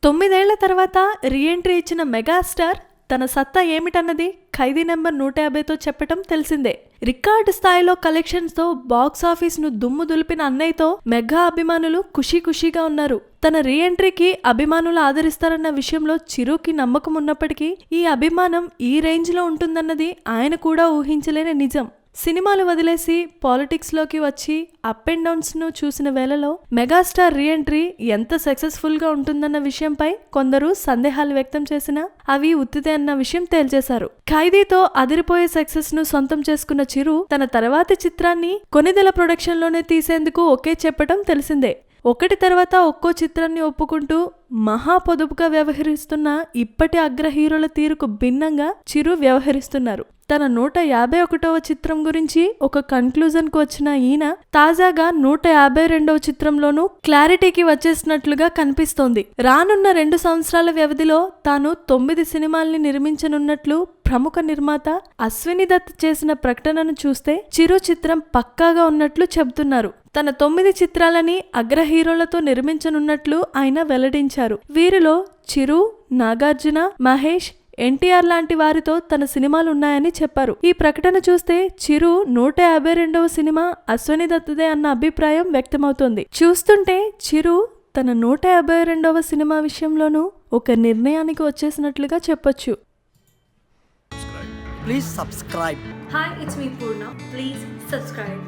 9 ఏళ్ల తర్వాత రీఎంట్రీ ఇచ్చిన మెగాస్టార్ తన సత్తా ఏమిటన్నది ఖైదీ నెంబర్ 150తో చెప్పటం తెలిసిందే. రికార్డు స్థాయిలో కలెక్షన్స్ తో బాక్సాఫీస్ ను దుమ్ము దులిపిన అన్నయ్యతో మెగా అభిమానులు ఖుషీగా ఉన్నారు. తన రీఎంట్రీకి అభిమానులు ఆదరిస్తారన్న విషయంలో చిరుకి నమ్మకం ఉన్నప్పటికీ ఈ అభిమానం ఈ రేంజ్ లో ఉంటుందన్నది ఆయన కూడా ఊహించలేని నిజం. సినిమాలు వదిలేసి పాలిటిక్స్ లోకి వచ్చి అప్ అండ్ డౌన్స్ ను చూసిన వేళలో మెగాస్టార్ రీఎంట్రీ ఎంత సక్సెస్ఫుల్ గా ఉంటుందన్న విషయంపై కొందరు సందేహాలు వ్యక్తం చేసినా అవి ఉత్తిదే అన్న విషయం తేల్చేశారు. ఖైదీతో అదిరిపోయే సక్సెస్ ను సొంతం చేసుకున్న చిరు తన తర్వాతి చిత్రాన్ని కొనిదెల ప్రొడక్షన్ లోనే తీసేందుకు ఓకే చెప్పడం తెలిసిందే. ఒకటి తర్వాత ఒక్కో చిత్రాన్ని ఒప్పుకుంటూ మహా పొదుపుగా వ్యవహరిస్తున్న ఇప్పటి అగ్ర హీరోల తీరుకు భిన్నంగా చిరు వ్యవహరిస్తున్నారు. తన 151వ చిత్రం గురించి ఒక కన్క్లూజన్ కు వచ్చిన ఈయన తాజాగా 152వ చిత్రంలోనూ క్లారిటీకి వచ్చేసినట్లుగా కనిపిస్తోంది. రానున్న 2 సంవత్సరాల వ్యవధిలో తాను 9 సినిమాల్ని నిర్మించనున్నట్లు ప్రముఖ నిర్మాత అశ్విని దత్ చేసిన ప్రకటనను చూస్తే చిరు చిత్రం పక్కాగా ఉన్నట్లు చెబుతున్నారు. తన 9 చిత్రాలని అగ్ర హీరోలతో నిర్మించనున్నట్లు ఆయన వెల్లడించారు. వీరిలో చిరు, నాగార్జున, మహేష్, ఎన్టీఆర్ లాంటి వారితో తన సినిమాలు ఉన్నాయని చెప్పారు. ఈ ప్రకటన చూస్తే చిరు 152వ సినిమా అశ్విని దత్తుదే అన్న అభిప్రాయం వ్యక్తమవుతోంది. చూస్తుంటే చిరు తన 152వ సినిమా విషయంలోనూ ఒక నిర్ణయానికి వచ్చేసినట్లుగా చెప్పొచ్చు. Please subscribe. Hi, it's me Purna. Please subscribe.